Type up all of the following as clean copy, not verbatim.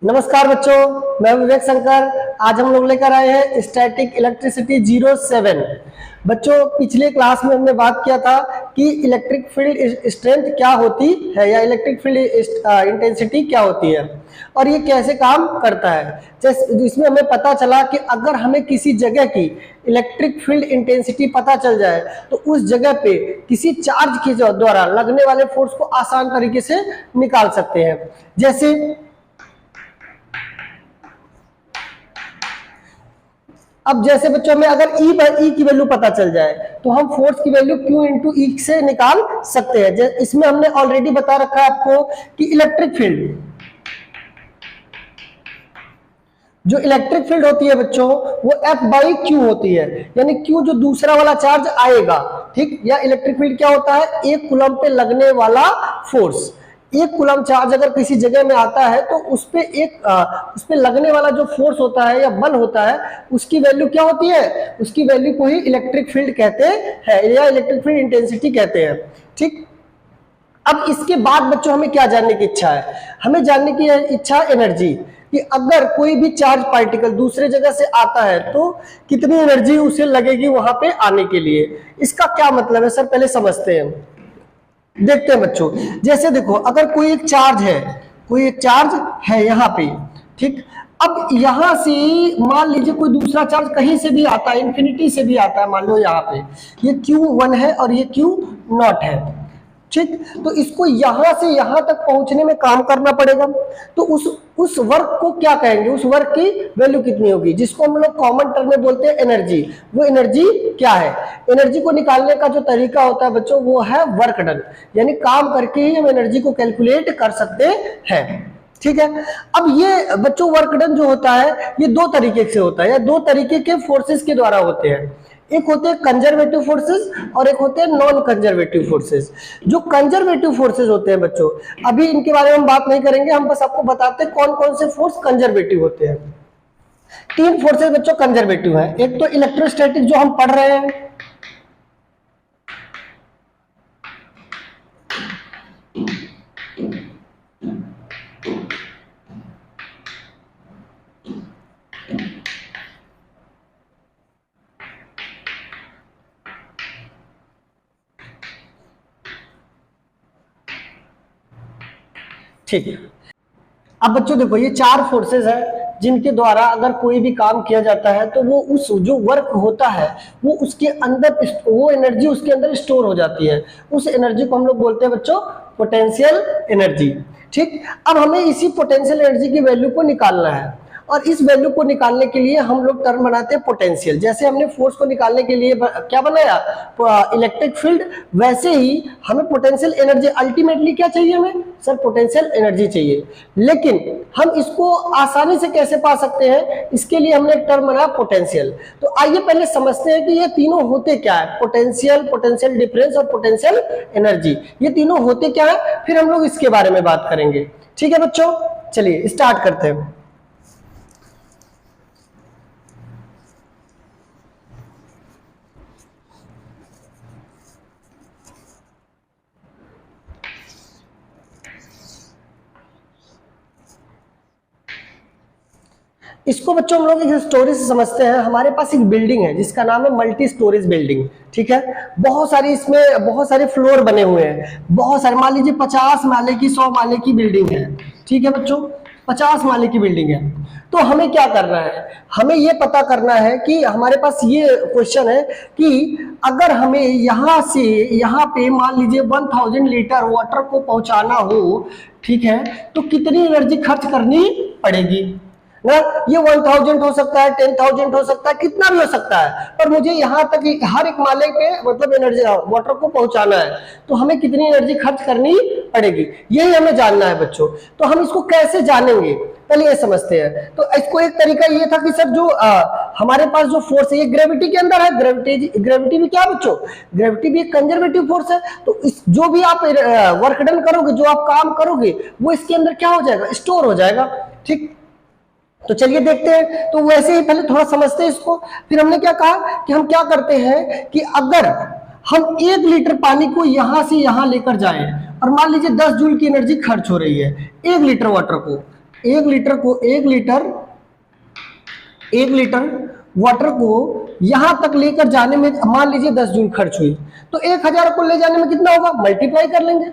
नमस्कार बच्चों, मैं विवेक शंकर। आज हम लोग लेकर आए हैं स्टैटिक इलेक्ट्रिसिटी 07। बच्चों, पिछले क्लास में हमने बात किया था कि इलेक्ट्रिक फील्ड स्ट्रेंथ क्या होती है या इलेक्ट्रिक फील्ड इंटेंसिटी क्या होती है और ये कैसे काम करता है। जैसे इसमें हमें पता चला कि अगर हमें किसी जगह की इलेक्ट्रिक फील्ड इंटेंसिटी पता चल जाए तो उस जगह पे किसी चार्ज के द्वारा लगने वाले फोर्स को आसान तरीके से निकाल सकते हैं। जैसे बच्चों हमें अगर ई की वैल्यू पता चल जाए तो हम फोर्स की वैल्यू Q इंटू ई से निकाल सकते हैं। इसमें हमने ऑलरेडी बता रखा है आपको कि जो इलेक्ट्रिक फील्ड होती है बच्चों वो F/Q होती है, यानी Q जो दूसरा वाला चार्ज आएगा, ठीक। या इलेक्ट्रिक फील्ड क्या होता है, एक कूलम पे लगने वाला फोर्स। एक कूलम चार्ज अगर किसी जगह में आता है तो उस पे लगने वाला जो फोर्स होता है या बल होता है उसकी वैल्यू क्या होती है, उसकी वैल्यू को ही इलेक्ट्रिक फील्ड कहते हैं या इलेक्ट्रिक फील्ड इंटेंसिटी कहते हैं, ठीक। अब इसके बाद बच्चों हमें क्या जानने की इच्छा है, हमें जानने की इच्छा एनर्जी, कि अगर कोई भी चार्ज पार्टिकल दूसरे जगह से आता है तो कितनी एनर्जी उसे लगेगी वहां पे आने के लिए। इसका क्या मतलब है सर, पहले समझते हैं, देखते हैं बच्चों। जैसे देखो, अगर कोई एक चार्ज है यहाँ पे, ठीक। अब यहां से मान लीजिए कोई दूसरा चार्ज कहीं से भी आता है, इंफिनिटी से भी आता है, मान लो यहाँ पे ये Q1 है और ये Q0 है, ठीक। तो इसको यहां से यहां तक पहुंचने में काम करना पड़ेगा। तो उस वर्क को क्या कहेंगे, उस वर्क की वैल्यू कितनी होगी, जिसको हम लोग कॉमन टर्म में बोलते हैं एनर्जी। वो एनर्जी क्या है, एनर्जी को निकालने का जो तरीका होता है बच्चों वो है वर्क डन, यानी काम करके ही हम एनर्जी को कैलकुलेट कर सकते हैं, ठीक है। अब ये बच्चों वर्क डन जो होता है ये दो तरीके से होता है या दो तरीके के फोर्सेस के द्वारा होते हैं। एक होते हैं कंजर्वेटिव फोर्सेस और एक होते हैं नॉन कंजर्वेटिव फोर्सेस। जो कंजर्वेटिव फोर्सेस होते हैं बच्चों, अभी इनके बारे में हम बात नहीं करेंगे, हम बस आपको बताते हैं कौन कौन से फोर्स कंजर्वेटिव होते हैं। तीन फोर्सेस बच्चों कंजर्वेटिव हैं। एक तो इलेक्ट्रोस्टैटिक जो हम पढ़ रहे हैं, ठीक। अब बच्चों देखो, ये चार फोर्सेस हैं जिनके द्वारा अगर कोई भी काम किया जाता है तो वो उस जो वर्क होता है वो उसके अंदर वो एनर्जी उसके अंदर स्टोर हो जाती है। उस एनर्जी को हम लोग बोलते हैं बच्चों पोटेंशियल एनर्जी, ठीक। अब हमें इसी पोटेंशियल एनर्जी की वैल्यू को निकालना है और इस वैल्यू को निकालने के लिए हम लोग टर्म बनाते हैं पोटेंशियल। जैसे हमने फोर्स को निकालने के लिए क्या बनाया, इलेक्ट्रिक फील्ड, वैसे ही हमें पोटेंशियल एनर्जी अल्टीमेटली क्या चाहिए, हमें सर पोटेंशियल एनर्जी चाहिए। लेकिन हम इसको आसानी से कैसे पा सकते हैं, इसके लिए हमने एक टर्म बनाया पोटेंशियल। तो आइए पहले समझते हैं कि ये तीनों होते क्या है, पोटेंशियल, पोटेंशियल डिफरेंस और पोटेंशियल एनर्जी। ये तीनों होते क्या है, फिर हम लोग इसके बारे में बात करेंगे, ठीक है बच्चों। चलिए स्टार्ट करते हैं। इसको बच्चों हम लोग एक स्टोरी से समझते हैं। हमारे पास एक बिल्डिंग है जिसका नाम है मल्टी स्टोरेज बिल्डिंग, ठीक है। इसमें बहुत सारे फ्लोर बने हुए हैं, बहुत सारे, मान लीजिए 50 माले की 100 माले की बिल्डिंग है, ठीक है बच्चों, 50 माले की बिल्डिंग है। तो हमें क्या करना है, हमें ये पता करना है कि हमारे पास ये क्वेश्चन है कि अगर हमें यहाँ से यहाँ पे मान लीजिए 1000 लीटर वाटर को पहुंचाना हो, ठीक है, तो कितनी एनर्जी खर्च करनी पड़ेगी ना। ये 1000 हो सकता है, 10,000 हो सकता है, कितना भी हो सकता है, पर मुझे यहाँ तक हर एक माले पे मतलब एनर्जी वाटर को पहुंचाना है, तो हमें कितनी एनर्जी खर्च करनी पड़ेगी, यही हमें जानना है बच्चों। तो हम इसको कैसे जानेंगे, पहले ये समझते हैं। तो इसको एक तरीका ये था कि सर जो हमारे पास जो फोर्स है ये ग्रेविटी के अंदर है, ग्रेविटी भी क्या है बच्चों, ग्रेविटी भी एक कंजर्वेटिव फोर्स है। तो इस जो भी आप वर्क डन करोगे, जो आप काम करोगे, वो इसके अंदर क्या हो जाएगा, स्टोर हो जाएगा, ठीक। तो चलिए देखते हैं। तो वैसे ही पहले थोड़ा समझते हैं इसको, फिर हमने क्या कहा कि हम क्या करते हैं कि अगर हम 1 लीटर पानी को यहां से यहां लेकर जाएं और मान लीजिए 10 जूल की एनर्जी खर्च हो रही है 1 लीटर वाटर को, एक लीटर वाटर को यहां तक लेकर जाने में मान लीजिए 10 जूल खर्च हुई, तो 1000 को ले जाने में कितना होगा, मल्टीप्लाई कर लेंगे।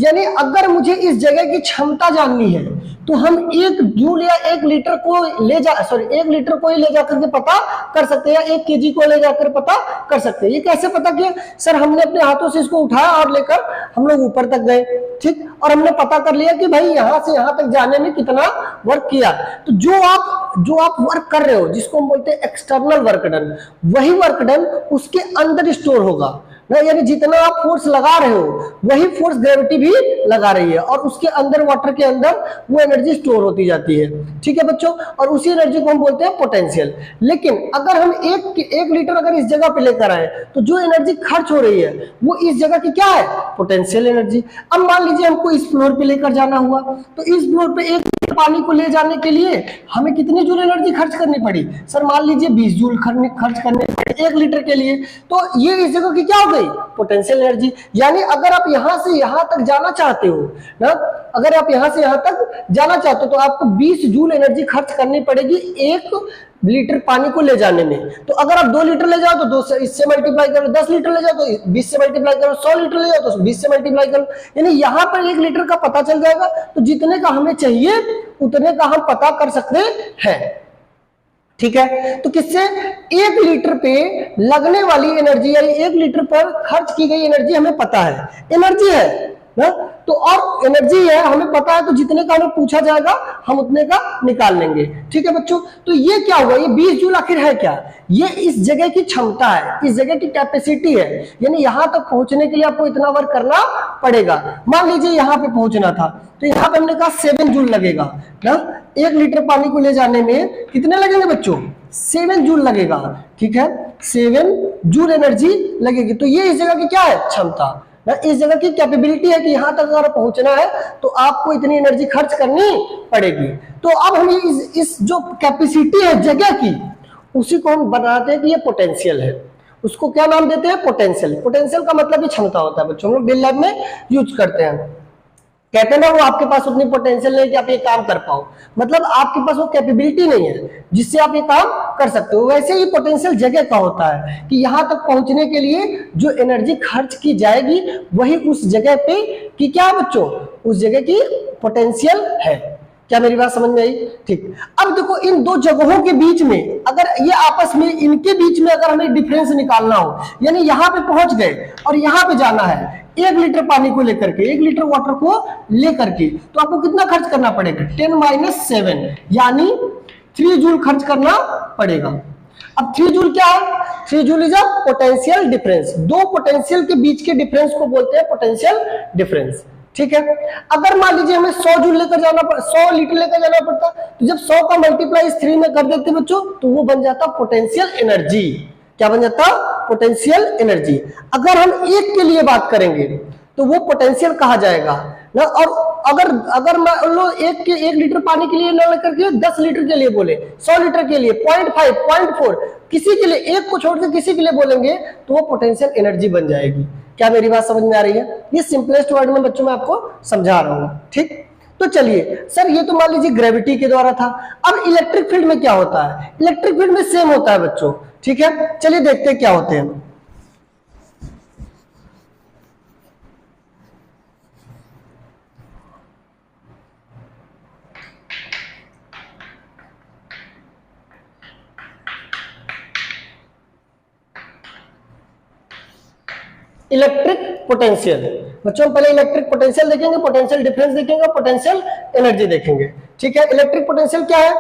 यानी अगर मुझे इस जगह की क्षमता जाननी है तो हम 1 जूल या 1 लीटर को एक लीटर को ही ले जाकर के पता कर सकते हैं, या 1 केजी को ले जाकर पता कर सकते हैं। ये कैसे पता किया सर, हमने अपने हाथों से इसको उठाया और लेकर हम लोग ऊपर तक गए, ठीक, और हमने पता कर लिया कि भाई यहां से यहां तक जाने में कितना वर्क किया। तो जो आप वर्क कर रहे हो, जिसको हम बोलते हैं एक्सटर्नल वर्क डन, वही वर्क डन उसके अंदर स्टोर होगा ना, यानी जितना आप फोर्स लगा रहे हो वही फोर्स ग्रेविटी भी लगा रही है, और उसके अंदर वाटर के अंदर वो एनर्जी स्टोर होती जाती है, ठीक है बच्चों, और उसी एनर्जी को हम बोलते हैं पोटेंशियल। लेकिन अगर हम एक लीटर अगर इस जगह पे लेकर आए तो जो एनर्जी खर्च हो रही है वो इस जगह की क्या है, पोटेंशियल एनर्जी। अब मान लीजिए हमको इस फ्लोर पे लेकर जाना हुआ, तो इस फ्लोर पे 1 लीटर पानी को ले जाने के लिए हमें कितनी जूल एनर्जी खर्च करनी पड़ी सर, मान लीजिए 20 जूल खर्च करने पड़े 1 लीटर के लिए, तो ये इस जगह की क्या हो गई, पोटेंशियल एनर्जी। यानी अगर आप यहां से यहां तक जाना चाहते हो ना, अगर आप यहां से यहां तक जाना चाहते हो तो आपको 20 जूल एनर्जी खर्च करनी पड़ेगी 1 लीटर पानी को ले जाने में। तो अगर आप 2 लीटर ले जाओ तो 2 से इससे मल्टीप्लाई करो, 10 लीटर ले जाओ तो 20 से मल्टीप्लाई करो, 100 लीटर ले जाओ तो 20 से मल्टीप्लाई करो, यानी यहां पर 1 लीटर का पता चल जाएगा। तो जितने का हमें चाहिए उतने का हम पता कर सकते हैं, ठीक है। तो किससे, 1 लीटर पे लगने वाली एनर्जी, यानी 1 लीटर पर खर्च की गई एनर्जी हमें पता है, एनर्जी है ना, तो और एनर्जी है हमें पता है, तो जितने का हमें पूछा जाएगा हम उतने का निकाल लेंगे, ठीक है बच्चों। तो ये क्या हुआ, ये 20 जूल आखिर है क्या, ये इस जगह की क्षमता है, इस जगह की कैपेसिटी है, यानी यहां तक पहुंचने के लिए आपको इतना वर्क करना पड़ेगा। मान लीजिए यहां पे पहुंचना था, तो यहां पे हमने कहा 7 जूल लगेगा ना, 1 लीटर पानी को ले जाने में कितने लगेंगे बच्चों, 7 जूल लगेगा, ठीक है, 7 जूल एनर्जी लगेगी। तो ये इस जगह की क्या है, क्षमता ना, इस जगह की कैपेबिलिटी है कि यहां तक अगर पहुंचना है तो आपको इतनी एनर्जी खर्च करनी पड़ेगी। तो अब हम इस जो कैपेसिटी है जगह की, उसी को हम बनाते हैं कि ये पोटेंशियल है। उसको क्या नाम देते हैं, पोटेंशियल। पोटेंशियल का मतलब ही क्षमता होता है बच्चों, हम लोग डेली लाइफ में यूज करते हैं। कहते हैं ना, वो आपके पास उतनी पोटेंशियल नहीं कि आप ये काम कर पाओ, मतलब आपके पास वो कैपेबिलिटी नहीं है जिससे आप ये काम कर सकते हो। वैसे ही पोटेंशियल जगह का होता है कि यहां तक पहुंचने के लिए जो एनर्जी खर्च की जाएगी वही उस जगह पे की क्या है बच्चों, उस जगह की पोटेंशियल है। क्या मेरी बात समझ में आई, ठीक। अब देखो इन दो जगहों के बीच में, अगर ये आपस में, इनके बीच में अगर हमें डिफरेंस निकालना हो, यानी यहां पे पहुंच गए और यहां पे जाना है 1 लीटर पानी को लेकर के, 1 लीटर वाटर को लेकर के, तो आपको कितना खर्च करना पड़ेगा, 10 - 7 यानी 3 जूल खर्च करना पड़ेगा। अब 3 जूल क्या है, 3 joule is a potential difference. दो पोटेंशियल के बीच के डिफरेंस को बोलते हैं पोटेंशियल डिफरेंस, ठीक है। अगर मान लीजिए हमें 100 जूल लेकर जाना, 100 लीटर लेकर जाना पड़ता, तो जब 100 का मल्टीप्लाई 3 में कर देते बच्चों, तो वो बन जाता पोटेंशियल एनर्जी। क्या बन जाता, पोटेंशियल एनर्जी। अगर हम 1 के लिए बात करेंगे तो वो पोटेंशियल कहा जाएगा ना, और अगर मान लो 1 लीटर पानी के लिए ना लेकर के 10 लीटर के लिए बोले, 100 लीटर के लिए 0.5, 0.4, किसी के लिए, एक को छोड़कर किसी के लिए बोलेंगे तो वो पोटेंशियल एनर्जी बन जाएगी। क्या मेरी बात समझ में आ रही है, ये सिंपलेस्ट वर्ड में बच्चों मैं आपको समझा रहा हूं, ठीक। तो चलिए सर, ये तो मान लीजिए ग्रेविटी के द्वारा था। अब इलेक्ट्रिक फील्ड में क्या होता है, इलेक्ट्रिक फील्ड में सेम होता है बच्चों, ठीक है। चलिए देखते हैं क्या होते हैं। इलेक्ट्रिक पोटेंशियल बच्चों, पहले इलेक्ट्रिक पोटेंशियल देखेंगे, पोटेंशियल डिफरेंस देखेंगे, पोटेंशियल एनर्जी देखेंगे, ठीक है। इलेक्ट्रिक पोटेंशियल क्या है,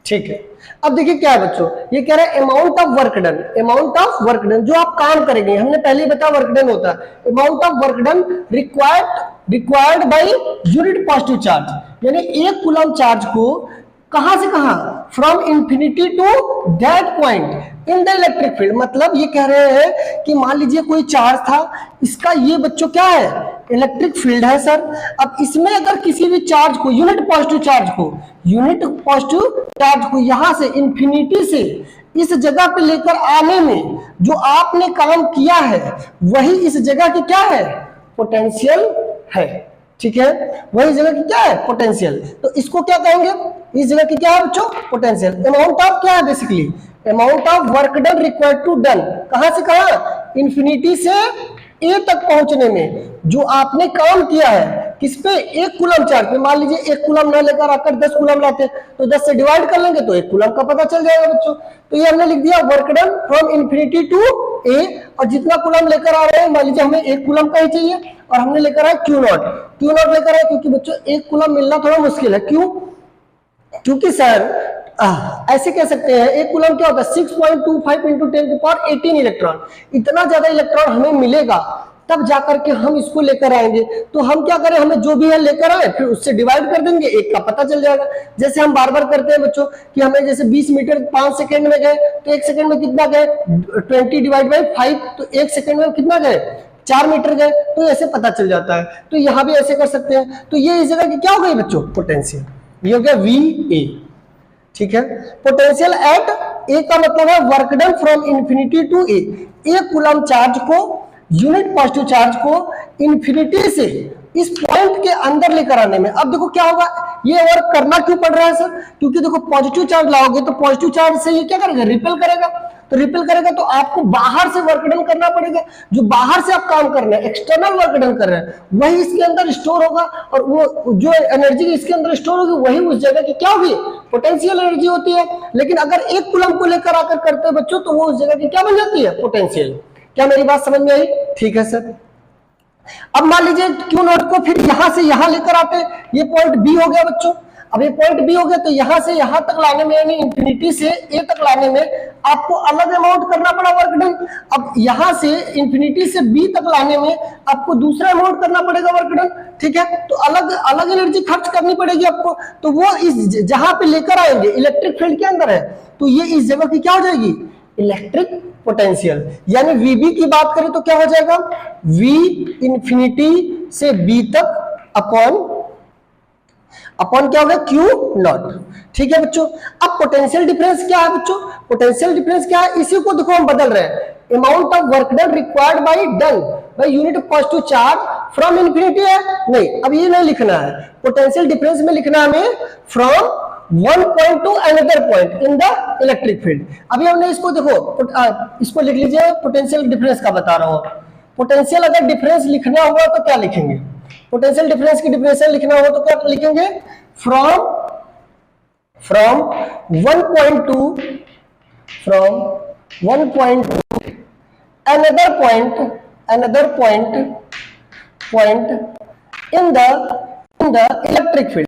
ठीक है। अब देखिए क्या है बच्चों, ये कह रहा है amount of work done, amount of work done जो आप काम करेंगे, हमने पहले ही बताया वर्क डन होता है amount of work done required by unit positive charge, यानी एक कूलम चार्ज को कहां से कहां, from infinity to that point in the electric field. मतलब ये कह रहे हैं कि मान लीजिए कोई चार्ज था, इसका ये बच्चों क्या है, इलेक्ट्रिक फील्ड है सर। अब इसमें अगर किसी भी चार्ज को, यूनिट पॉजिटिव चार्ज को यहां से इंफिनिटी से इस जगह पे लेकर आने में जो आपने काम किया है वही इस जगह की क्या है, पोटेंशियल है। ठीक है, वही जगह की क्या है, पोटेंशियल। तो इसको क्या कहेंगे, इस जगह की क्या है बच्चों, पोटेंशियल। अमाउंट ऑफ क्या है, basically amount of work done required to done, कहां से कहां, इंफिनिटी से ए तक पहुंचने में जो आपने काम किया है, किस पे, एक कूलम चार्ज पे। मान लीजिए एक कूलम ना लेकर आकर 10 कूलम लाते तो 10 से डिवाइड कर लेंगे तो एक कूलम का पता चल जाएगा बच्चों। तो ये हमने लिख दिया work done from infinity to A, और जितना कूलम लेकर आ रहे हैं, मान लीजिए हमें एक कूलम का ही चाहिए और हमने लेकर आए क्यू नॉट लेकर आए, क्योंकि बच्चों एक कूलम मिलना थोड़ा मुश्किल है। क्यों, क्योंकि सर ऐसे कह सकते हैं एक कूलम क्या होता है, 6.25 × 10⁻18 इलेक्ट्रॉन, इतना ज्यादा इलेक्ट्रॉन हमें मिलेगा तब जाकर के हम इसको लेकर आएंगे। तो हम क्या करें, हमें जो भी है लेकर आए फिर उससे डिवाइड कर देंगे, एक का पता चल जाएगा। जैसे हम बार बार करते हैं बच्चों कि हमें जैसे 20 मीटर 5 सेकंड में गए तो 1 सेकंड में कितना गए, 20/5, तो 1 सेकंड में कितना गए, 4 मीटर गए, तो ऐसे पता चल जाता है। तो यहां भी ऐसे कर सकते हैं। तो ये इस जगह की क्या हो गई बच्चों, पोटेंशियल, ये हो गया VA। ठीक है, पोटेंशियल एट ए का मतलब है work done from infinity to A, एक कूलम चार्ज को, यूनिट पॉजिटिव चार्ज को इंफिनिटी से इस पॉइंट के अंदर लेकर आने में। अब देखो क्या होगा, ये वर्क करना क्यों पड़ रहा है सर, क्योंकि देखो पॉजिटिव चार्ज लाओगे तो पॉजिटिव चार्ज से ये क्या करेगा, रिपेल करेगा। तो रिपेल करेगा तो आपको बाहर से वर्क डन करना पड़ेगा। जो बाहर से आप काम कर रहे हैं, एक्सटर्नल वर्क डन कर रहे हैं, वही इसके अंदर स्टोर होगा, और वो जो एनर्जी इसके अंदर स्टोर होगी वही उस जगह की क्या होगी, पोटेंशियल एनर्जी होती है। लेकिन अगर एक कूलम को लेकर आकर करते हैं बच्चों तो वो उस जगह की क्या बन जाती है, पोटेंशियल। क्या मेरी बात समझ में आई? ठीक है सर। अब मान लीजिए क्यू नॉट को फिर यहां से यहां लेकर आते, ये पॉइंट बी हो गया बच्चों। अब ये पॉइंट बी हो गया तो यहां से यहां तक लाने में, यानी इंफिनिटी से ए तक लाने में आपको अलग अमाउंट करना पड़ा वर्क डन। अब यहां से इंफिनिटी से बी तक लाने में आपको दूसरा अमाउंट करना पड़ेगा वर्क डन। ठीक है, तो अलग अलग एनर्जी खर्च करनी पड़ेगी आपको। तो वो इस जहां पे लेकर आएंगे इलेक्ट्रिक फील्ड के अंदर है, तो ये इस जगह की क्या हो जाएगी, इलेक्ट्रिक पोटेंशियल। यानी VB की बात करें तो क्या हो जाएगा, V इंफिनिटी से B तक अपॉन क्या होगा, Q नॉट। ठीक है बच्चों। अब पोटेंशियल डिफरेंस क्या है बच्चों, पोटेंशियल डिफरेंस क्या है, इसी को देखो हम बदल रहे हैं। Amount of work done required by unit positive charge from infinity है, नहीं, अब ये नहीं लिखना है। पोटेंशियल डिफरेंस में लिखना है हमें from one point two another point in the electric field. अभी हमने इसको देखो, इसको लिख लीजिए, पोटेंशियल डिफरेंस का बता रहा हूं। पोटेंशियल अगर डिफरेंस लिखना हुआ तो क्या लिखेंगे, पोटेंशियल डिफरेंस की डिफरेंशियल लिखना हुआ तो क्या लिखेंगे, from 1.2 another point in the electric field,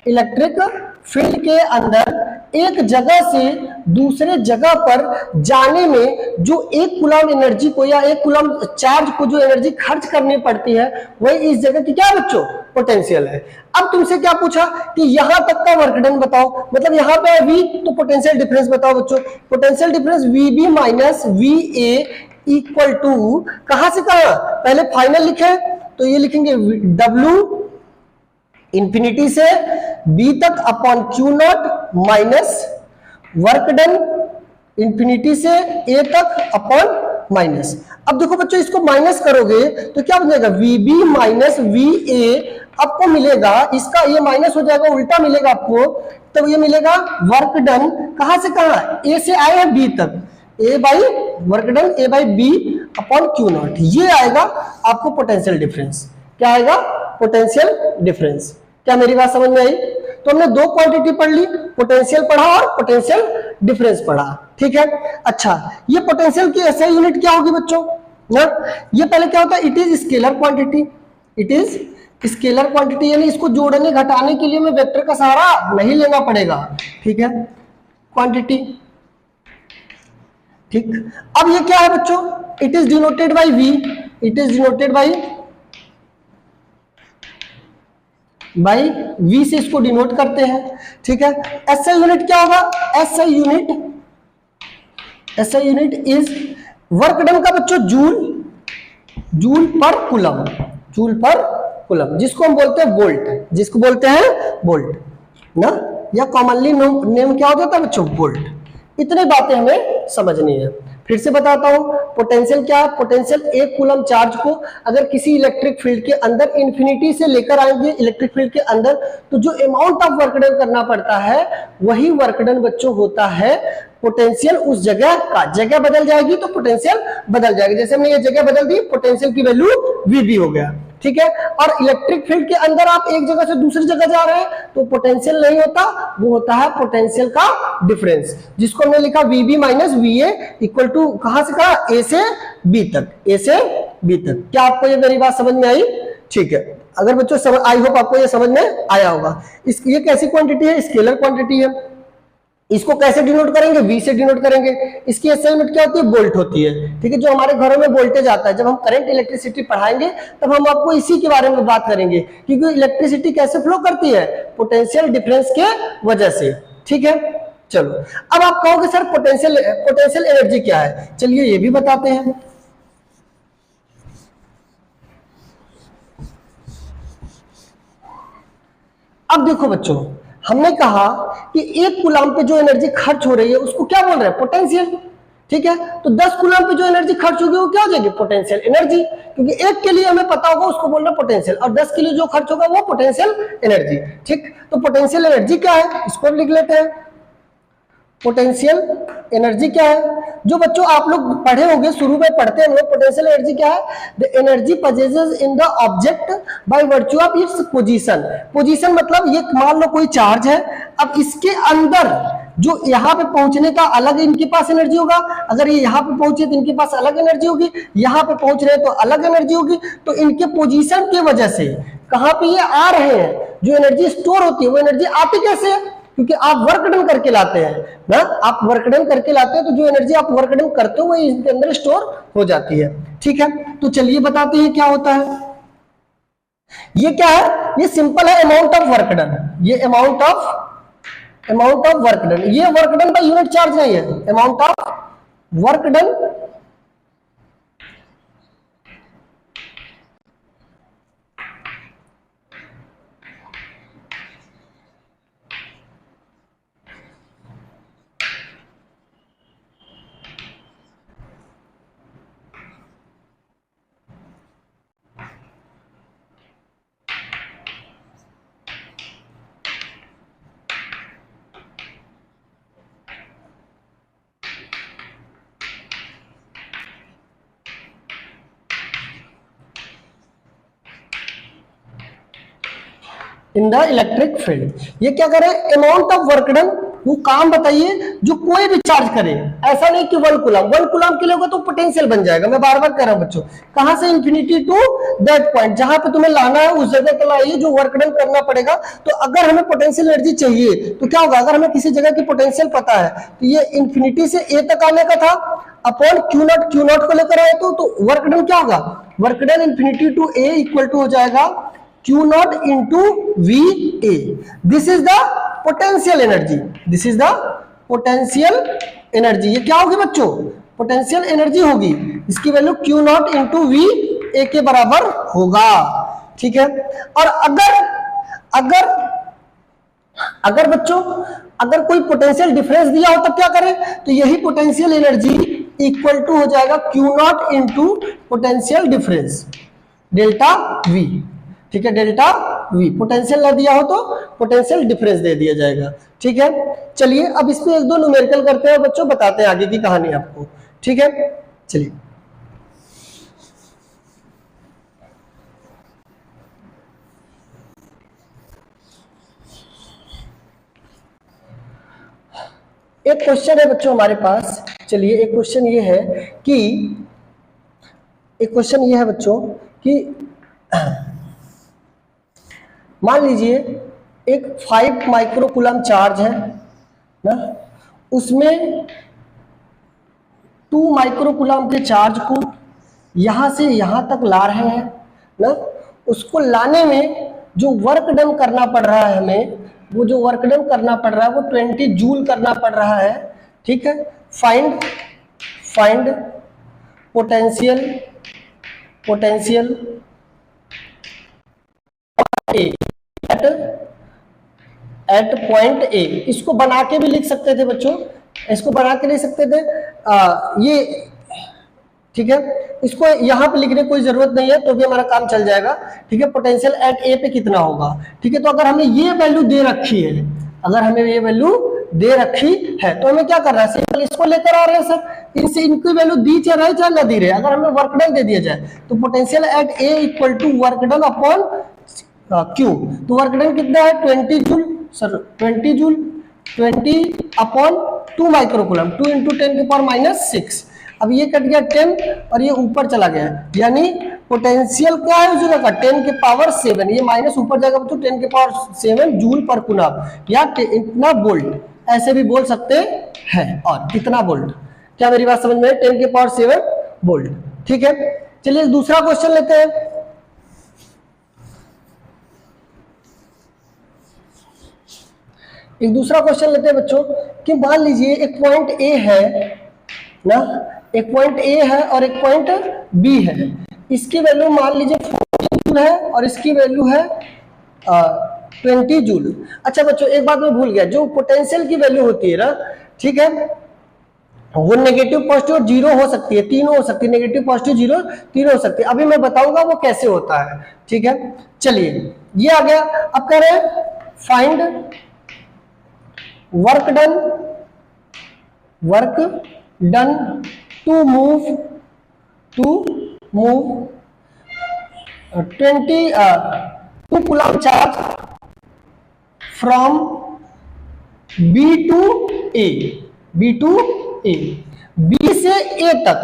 electric field के अंदर एक जगह से दूसरे जगह पर जाने में जो एक कूलम एनर्जी को या एक कूलम चार्ज को जो एनर्जी खर्च करनी पड़ती है वही इस जगह की क्या है बच्चों, पोटेंशियल है। अब तुमसे क्या पूछा कि यहां तक का वर्क डन बताओ, मतलब यहां पे है V, तो पोटेंशियल डिफरेंस बताओ बच्चों। Potential difference VB minus VA equal to कहां से कहां, पहले फाइनल लिखे तो ये लिखेंगे W इंफिनिटी से B तक upon Q not minus work done infinity से A तक अपॉन माइनस। अब देखो बच्चों, इसको माइनस करोगे तो क्या बन जाएगा, VB माइनस VA आपको मिलेगा, इसका ये माइनस हो जाएगा, उल्टा मिलेगा आपको। तो ये मिलेगा वर्क डन कहां से कहां, A से आए हैं B तक, A by work done A by B upon Q not. ये आएगा आपको पोटेंशियल डिफरेंस। क्या आएगा, पोटेंशियल डिफरेंस। क्या मेरी बात समझ में आई? तो हमने दो क्वांटिटी पढ़ ली, पोटेंशियल पढ़ा और पोटेंशियल डिफरेंस पढ़ा। ठीक है, अच्छा, ये पोटेंशियल की ऐसा यूनिट क्या होगी बच्चों ना, ये पहले क्या होता है, it is scalar quantity, it is scalar quantity, यानी इसको जोड़ने घटाने के लिए मैं वेक्टर का सहारा नहीं लेना पड़ेगा, ठीक है, क्वांटिटी। ठीक, अब ये क्या है बच्चों, it is denoted by V, it is denoted by V से इसको डिनोट करते हैं, ठीक है। एसआई यूनिट क्या होगा, SI unit is work done का बच्चों जूल पर कूलम, जिसको हम बोलते हैं वोल्ट, जिसको बोलते हैं वोल्ट ना, या कॉमनली नेम क्या होता है बच्चों, वोल्ट। इतनी बातें हमें समझनी है। फिर से बताता हूं, पोटेंशियल क्या है, पोटेंशियल एक कूलम चार्ज को अगर किसी इलेक्ट्रिक फील्ड के अंदर इन्फिनिटी से लेकर आएंगे इलेक्ट्रिक फील्ड के अंदर, तो जो अमाउंट ऑफ वर्क डन करना पड़ता है वही वर्क डन बच्चों होता है पोटेंशियल उस जगह का। जगह बदल जाएगी तो पोटेंशियल बदल जाएगी, जैसे हमने ये जगह बदल दी, पोटेंशियल की वैल्यू वीबी हो गया, ठीक है। और इलेक्ट्रिक फील्ड के अंदर आप एक जगह से दूसरी जगह जा रहे हैं तो पोटेंशियल नहीं होता, वो होता है पोटेंशियल का डिफरेंस, जिसको हमने लिखा VB minus VA equal to, कहां से कहा, ए से बी तक, ए से बी तक। क्या आपको ये मेरी बात समझ में आई, ठीक है। अगर बच्चों आई होप आपको ये समझ में आया होगा। ये कैसी क्वांटिटी है, स्केलर क्वांटिटी है। इसको कैसे डिनोट करेंगे, V से डिनोट करेंगे। इसकी एसआई यूनिट क्या होती है, वोल्ट होती है, ठीक है। जो हमारे घरों में वोल्टेज आता है, जब हम करंट इलेक्ट्रिसिटी पढ़ाएंगे तब हम आपको इसी के बारे में बात करेंगे, क्योंकि इलेक्ट्रिसिटी कैसे फ्लो करती है, पोटेंशियल डिफरेंस के वजह से, ठीक है। चलो, अब आप कहोगे सर पोटेंशियल एनर्जी क्या है, चलिए ये भी बताते हैं। अब देखो बच्चों, हमने कहा कि एक कूलम पे जो एनर्जी खर्च हो रही है उसको क्या बोल रहे हैं, पोटेंशियल, ठीक है। तो 10 कूलम पे जो एनर्जी खर्च होगी वो क्या हो जाएगी, पोटेंशियल एनर्जी, क्योंकि एक के लिए हमें पता होगा उसको बोलना पोटेंशियल, और 10 के लिए जो खर्च होगा वो पोटेंशियल एनर्जी, ठीक। तो पोटेंशियल एनर्जी क्या है, इसको लिख लेते हैं। पोटेंशियल एनर्जी क्या है, जो बच्चों आप लोग पढ़े होंगे, शुरू में पढ़ते हैं लोग, पोटेंशियल एनर्जी क्या है, the energy possesses in the object by virtue of its position मतलब ये मान लो कोई चार्ज है, अब इसके अंदर जो यहाँ पे पहुंचने का अलग इनके पास एनर्जी होगा, अगर ये यहाँ पे पहुंचे तो इनके पास अलग एनर्जी होगी, यहाँ पे पहुंच रहे हैं तो अलग एनर्जी होगी। तो इनके पोजीशन की वजह से कहाँ पे ये आ रहे हैं, जो एनर्जी स्टोर होती है वो एनर्जी आती कैसे है, क्योंकि आप वर्क डन करके लाते हैं ना, आप वर्क डन करके लाते हैं, तो जो एनर्जी आप वर्क डन करते हो वो इसके अंदर स्टोर हो जाती है, ठीक है। तो चलिए बताते हैं क्या होता है। ये क्या है, ये सिंपल है, अमाउंट ऑफ वर्क डन, ये अमाउंट ऑफ वर्क डन, ये work done by unit charge नहीं है, amount of work done in the electric field. ये क्या करे, अमाउंट ऑफ वर्क डन, वो काम बताइए जो कोई भी चार्ज करे, ऐसा नहीं कि 1 कूलम के लिए होगा तो पोटेंशियल बन जाएगा। मैं बार बार कह रहा हूं बच्चों, कहां से इन्फिनिटी टू दैट पॉइंट, जहां पे तुम्हें लाना है उस जगह तक लाइए जो वर्क डन करना पड़ेगा। तो अगर हमें पोटेंशियल एनर्जी चाहिए तो क्या होगा, अगर हमें किसी जगह की पोटेंशियल पता है तो ये इन्फिनिटी से ए तक आने का था, अपॉन क्यू नॉट को लेकर आए तो वर्क डन क्या होगा, work done infinity to A equal to हो जाएगा Q naught into V A. This is the potential energy, this is the potential energy. ये क्या होगी बच्चों, पोटेंशियल एनर्जी होगी, इसकी value Q naught into V A के बराबर होगा, ठीक है। और अगर बच्चों अगर कोई पोटेंशियल डिफरेंस दिया हो तब क्या करें, तो यही पोटेंशियल एनर्जी इक्वल टू हो जाएगा Q naught into potential difference delta we, ठीक है, डेल्टा वी। पोटेंशियल ना दिया हो तो पोटेंशियल डिफरेंस दे दिया जाएगा, ठीक है। चलिए अब इसमें 1-2 न्यूमेरिकल करते हैं बच्चों, बताते हैं आगे की कहानी आपको, ठीक है। चलिए एक क्वेश्चन है बच्चों हमारे पास। चलिए एक क्वेश्चन ये है कि मान लीजिए एक 5 माइक्रोकुलम चार्ज है ना, उसमें 2 माइक्रोकुलम के चार्ज को यहां से यहां तक ला रहे हैं ना, उसको लाने में जो वर्क डन करना पड़ रहा है हमें, वो जो वर्क डन करना पड़ रहा है वो 20 जूल करना पड़ रहा है। ठीक है, find potential at point A. इसको बना के भी लिख सकते थे बच्चों, इसको बना के लिख सकते थे ये, ठीक है, इसको यहाँ पे लिखने की कोई जरूरत नहीं है तो भी हमारा काम चल जाएगा। ठीक है, पोटेंशियल एट ए पे कितना होगा। ठीक है, तो अगर हमें ये वैल्यू दे रखी है, अगर हमें ये वैल्यू दे रखी है तो हमें क्या करना है, सिंपल इसको लेकर आ रहे हैं सर, इनसे इनकी वैल्यू दी चाहे रहे चाहे ना दी रहे, अगर हमें वर्क डन दे दिया जाए तो potential at A equal to work done upon Q. तो वर्क डन कितना है 20 joule sir, 20 joule 20 upon 2 microcoulomb, 2 into 10 की पावर -6। अब ये कट गया 10 और ये ऊपर चला गया, यानी पोटेंशियल क्या है उस जगह का 10 के पावर 7, ये माइनस ऊपर जाएगा बच्चों 10 के पावर 7 जूल पर कुलम या इतना वोल्ट, ऐसे भी बोल सकते हैं। और कितना वोल्ट, क्या मेरी बात समझ में है, 10 के पावर 7 वोल्ट। ठीक है, चलिए दूसरा क्वेश्चन लेते हैं। एक दूसरा क्वेश्चन लेते हैं बच्चों कि मान लीजिए एक पॉइंट ए है ना, एक पॉइंट ए है और एक पॉइंट बी है, इसकी वैल्यू मान लीजिए 40 जूल है और इसकी वैल्यू है 20 जूल। अच्छा बच्चों एक बात मैं भूल गया, जो पोटेंशियल की वैल्यू होती है ना, ठीक है, वो नेगेटिव पॉजिटिव जीरो हो सकती है, तीनों हो सकती है, नेगेटिव पॉजिटिव जीरो तीनों हो सकती है। अभी मैं बताऊंगा वो कैसे होता है। ठीक है, चलिए ये आ गया। अब कह रहे हैं find work done to move 2 coulomb charge from B to A, B से ए तक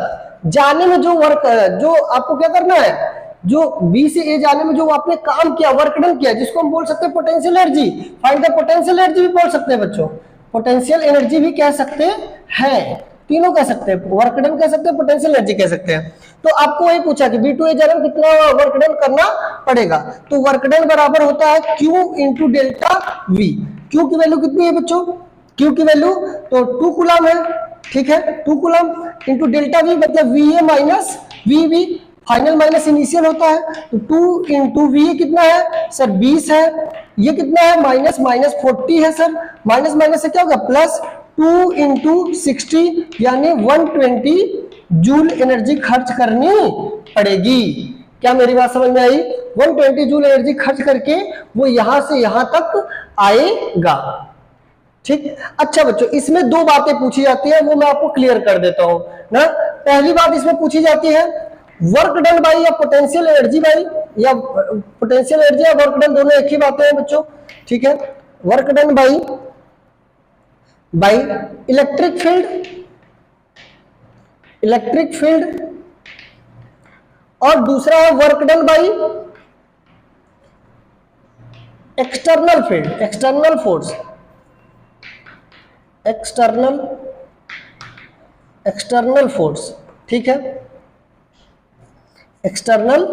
जाने में जो वर्क, जो आपको क्या करना है, जो बी से ए जाने में जो आपने काम किया, वर्क डन किया, जिसको हम बोल सकते हैं potential energy. Find the potential energy भी बोल सकते हैं बच्चों, पोटेंशियल एनर्जी भी कह सकते हैं, तीनों कह सकते हैं, वर्क डन कह सकते हैं, पोटेंशियल एनर्जी कह सकते हैं। तो आपको ये पूछा कि बी टू ए जाने में कितना वर्क डन करना पड़ेगा, तो वर्क डन बराबर होता है Q into delta we. Q की वैल्यू कितनी है बच्चों, क्यू की वैल्यू तो 2 कूलम है। ठीक है, 2 कूलम इंटू डेल्टा वी मतलब V A minus V V, final minus initial होता है, तो 2 इंटू वी कितना है सर 20 है, ये कितना है माइनस 40 है सर, माइनस माइनस से क्या होगा प्लस, 2 इंटू 60 यानी 120 जूल एनर्जी खर्च करनी पड़ेगी। क्या मेरी बात समझ में आई, 120 जूल एनर्जी खर्च करके वो यहां से यहां तक आएगा। ठीक, अच्छा बच्चों इसमें 2 बातें पूछी जाती है, वो मैं आपको क्लियर कर देता हूं ना। पहली बात इसमें पूछी जाती है वर्क डन बाई या पोटेंशियल एनर्जी बाई, या पोटेंशियल एनर्जी या वर्क डन दोनों एक ही बातें हैं बच्चों। ठीक है, work done by electric field और दूसरा है work done by external force, external force. ठीक है, एक्सटर्नल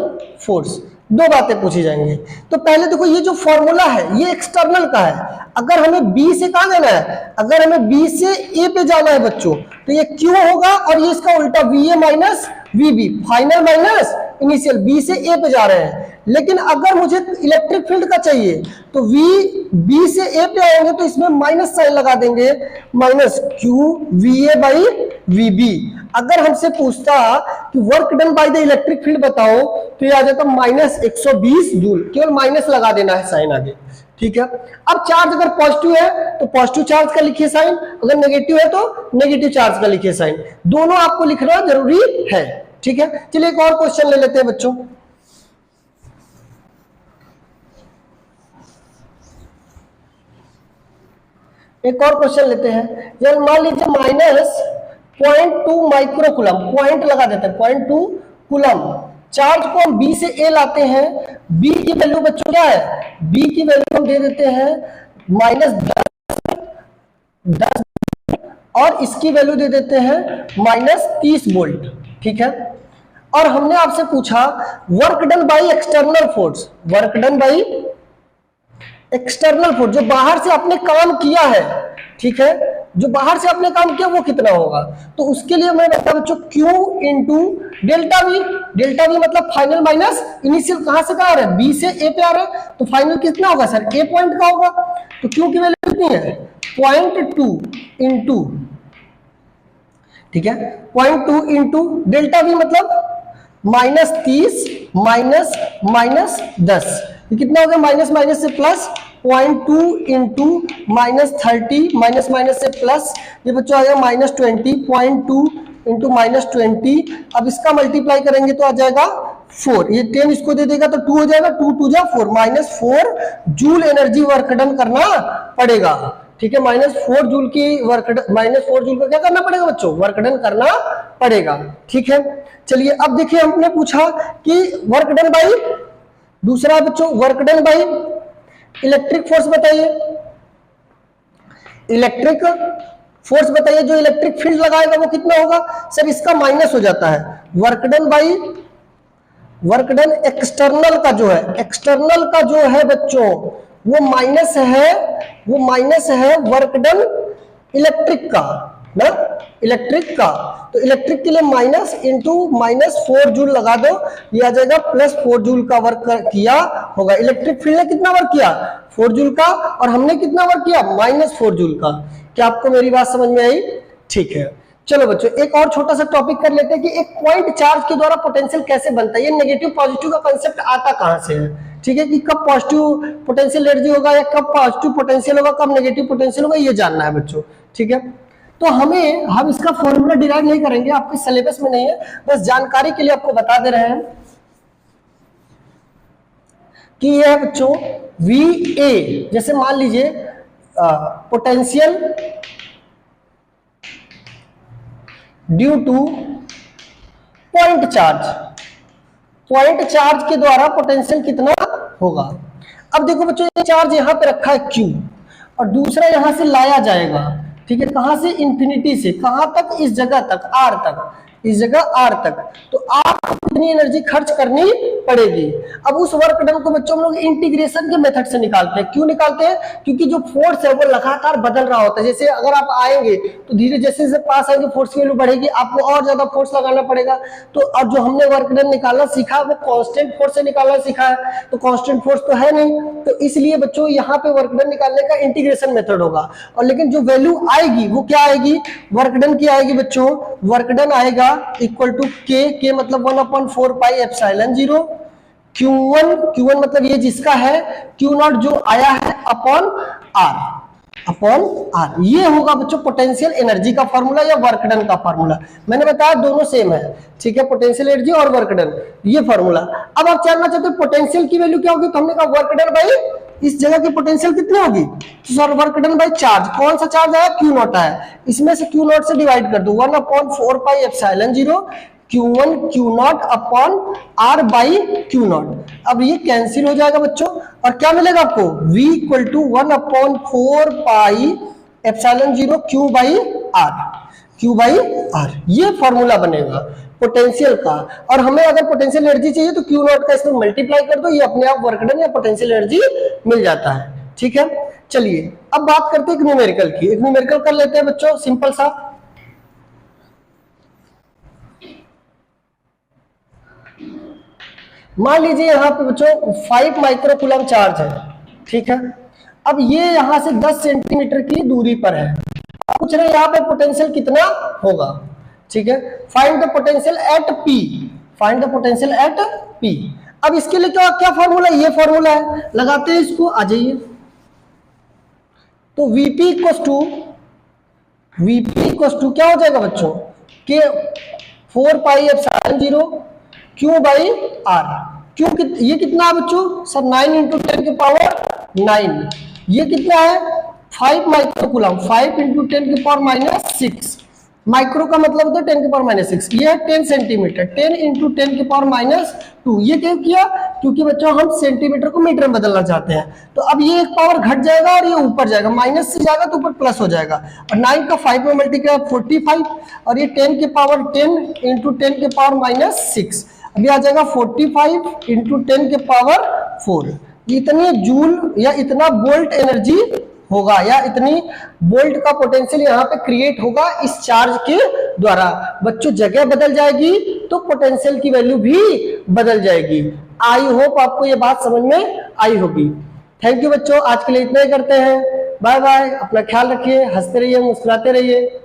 फोर्स, 2 बातें पूछी जाएंगी। तो पहले देखो ये जो फॉर्मूला है ये एक्सटर्नल का है, अगर हमें बी से कहां जाना है, अगर हमें बी से ए पे जाना है बच्चों तो ये क्यू होगा और ये इसका उल्टा V A minus V B, final minus initial, B से ए पे जा रहे हैं। लेकिन अगर मुझे इलेक्ट्रिक फील्ड का चाहिए तो वी बी से ए पे आएंगे तो इसमें माइनस साइन लगा देंगे, minus Q V A by V B. अगर हमसे पूछता कि work done by the electric field बताओ तो ये आ जाता -120 जूल, केवल माइनस लगा देना है साइन आगे। ठीक है, अब चार्ज अगर पॉजिटिव है तो पॉजिटिव चार्ज का लिखिए साइन, अगर नेगेटिव है तो नेगेटिव चार्ज का लिखिए साइन, दोनों आपको लिखना जरूरी है। ठीक है, चलिए एक और क्वेश्चन ले लेते हैं बच्चों। एक और क्वेश्चन लेते हैं, जब मान लीजिए -0.2 माइक्रोकुलम, पॉइंट लगा देते हैं 0.2 कुलम चार्ज को हम बी से ए लाते हैं, बी की वैल्यू बच्चों क्या है, बी की वैल्यू हम दे देते हैं -10 और इसकी वैल्यू दे देते हैं -30 वोल्ट, ठीक है। और हमने आपसे पूछा work done by external force, work done by external force, जो बाहर से आपने काम किया है, ठीक है, जो बाहर से आपने काम किया वो कितना होगा। तो उसके लिए मैंने बताया बच्चों Q into delta we, delta V मतलब फाइनल माइनस इनिशियल, कहां से कहां आ रहा है, बी से ए पे आ रहा है, तो फाइनल कितना होगा सर, ए पॉइंट का होगा। तो Q की वैल्यू कितनी है 0.2 इंटू, ठीक है, 0.2 इंटू डेल्टा वी मतलब -30 -10, ये कितना हो गया, माइनस माइनस से प्लस, 0.2 इंटू -30 माइनस माइनस से प्लस, ये बच्चों आ गया -20, 0.2 इंटू -20, अब इसका मल्टीप्लाई करेंगे तो आ जाएगा 4, ये 10 इसको दे देगा तो 2 हो जाएगा, 2 2 जा 4, -4 जूल एनर्जी वर्क डन करना पड़ेगा, ठीक है, -4 जूल की वर्क, -4 जूल का क्या करना पड़ेगा बच्चों, वर्क डन करना पड़ेगा, ठीक है। चलिए अब देखिए हमने पूछा कि वर्क डन बाई, दूसरा बच्चों work done by electric force बताइए, इलेक्ट्रिक फोर्स बताइए, जो इलेक्ट्रिक फील्ड लगाएगा वो कितना होगा, सर इसका माइनस हो जाता है, work done by, work done external का जो है, एक्सटर्नल का जो है बच्चों वो माइनस है, वो माइनस है वर्क डन इलेक्ट्रिक का ना, इलेक्ट्रिक का, तो इलेक्ट्रिक के लिए माइनस इंटू -4 जूल लगा दो, ये आ जाएगा +4 जूल का वर्क किया होगा। इलेक्ट्रिक फील्ड ने कितना वर्क किया 4 जूल का, और हमने कितना वर्क किया -4 जूल का। क्या आपको मेरी बात समझ में आई, ठीक है। चलो बच्चों एक और छोटा सा टॉपिक कर लेते हैं कि एक पॉइंट चार्ज के द्वारा पोटेंशियल कैसे बनता है, ये नेगेटिव पॉजिटिव का कांसेप्ट आता कहां से है, ठीक है, कि कब पॉजिटिव पोटेंशियल एनर्जी होगा या कब पॉजिटिव पोटेंशियल होगा, कब नेगेटिव पोटेंशियल होगा, ये जानना है बच्चों, ठीक है। तो हम इसका फॉर्मूला डिराइव नहीं करेंगे, आपके सिलेबस में नहीं है, बस जानकारी के लिए आपको बता दे रहे हैं कि यह है बच्चों VA, जैसे मान लीजिए potential due two point charge, point charge के द्वारा पोटेंशियल कितना होगा। अब देखो बच्चों ये चार्ज यहां पे रखा है Q और दूसरा यहां से लाया जाएगा, ठीक है, कहां से, इंफिनिटी से, कहां तक, इस जगह तक, R तक, इस जगह R तक, तो आपको कितनी एनर्जी खर्च करनी पड़ेगी। अब उस वर्क डन को बच्चों हम लोग इंटीग्रेशन के मेथड से निकालते हैं। क्यों निकालते हैं, क्योंकि जो फोर्स है वो लगातार बदल रहा होता है, जैसे अगर आप आएंगे तो धीरे जैसे जैसे पास आएंगे फोर्स की वैल्यू बढ़ेगी, आपको और ज्यादा फोर्स लगाना पड़ेगा। तो अब जो हमने वर्क डन निकालना सीखा वो कांस्टेंट फोर्स से निकालना सीखा है, तो कांस्टेंट फोर्स तो है नहीं, तो इसलिए बच्चों यहाँ पे वर्क डन निकालने का इंटीग्रेशन मेथड होगा। और लेकिन जो वैल्यू आएगी वो क्या आएगी, वर्क डन की आएगी बच्चों, वर्क डन आएगा इक्वल टू के मतलब 1/4 पाई एप्सिलॉन 0 Q1 मतलब ये जिसका है, Q0 जो आया है अपॉन R, ये होगा बच्चों पोटेंशियल एनर्जी का फार्मूला या वर्क डन का फार्मूला। मैंने बताया दोनों सेम है, ठीक है, पोटेंशियल एनर्जी और वर्क डन, ये फार्मूला। अब आप जानना चाहते हो पोटेंशियल की वैल्यू क्या होगी, तो हमने कहा वर्क डन बाई इस जगह की पोटेंशियल कितनी होगी, तो sir work done by charge, कौन सा चार्ज आया, Q0 आया, इसमें से Q0 से डिवाइड कर दो, 1/4 pi epsilon 0 Q1 Q0 upon R by Q0। अब ये कैंसिल हो जाएगा बच्चों और क्या मिलेगा आपको, V equal to 1/4 pi epsilon 0 Q by R, ये फॉर्मूला बनेगा पोटेंशियल का। और हमें अगर पोटेंशियल एनर्जी चाहिए तो Q0 का इसमें मल्टीप्लाई कर दो, ये अपने आप वर्क डन या पोटेंशियल एनर्जी मिल जाता है, ठीक है। चलिए अब बात करते हैं एक न्यूमेरिकल की, एक न्यूमेरिकल कर लेते हैं बच्चों सिंपल सा। मान लीजिए यहाँ पे बच्चों 5 माइक्रोकूलम चार्ज है, ठीक है। अब ये यहाँ से 10 सेंटीमीटर की दूरी पर है, पूछ रहे हैं यहाँ पे पोटेंशियल कितना होगा, ठीक है। Find the potential at P, find the potential at P। अब इसके लिए क्या फॉर्मूला, ये फॉर्मूला है, लगाते हैं इसको, आ जाइए। तो Vp इक्वल्स टू क्या हो जाएगा बच्चों, के 4 पाई एप्सिलॉन 0 Q बाई R। क्यों ये कितना है बच्चों, सर 9 इंटू 10 की पावर 9, ये कितना है 5 माइक्रोकूलम, 5 इंटू 10 की पावर -6, माइक्रो का मतलब होता है 10 की पावर -6, ये है 10 सेंटीमीटर, 10 इंटू 10 की पावर -2। ये क्यों किया? क्योंकि बच्चों हम सेंटीमीटर को मीटर में बदलना चाहते हैं। तो अब ये एक पावर घट जाएगा और ये ऊपर जाएगा, माइनस से जाएगा तो ऊपर प्लस हो जाएगा। और 9 का 5 में मल्टीप्लाई 45, और ये 10 की पावर 10 इंटू 10 की पावर -6, अभी आ जाएगा 45 इंटू 10 के पावर 4। इतनी जूल या इतना वोल्ट एनर्जी होगा, या इतनी वोल्ट का पोटेंशियल यहाँ पे क्रिएट होगा इस चार्ज के द्वारा। बच्चों जगह बदल जाएगी तो पोटेंशियल की वैल्यू भी बदल जाएगी। आई होप आपको ये बात समझ में आई होगी। थैंक यू बच्चों, आज के लिए इतना ही करते हैं। बाय बाय, अपना ख्याल रखिए, हंसते रहिए, मुस्कुराते रहिए।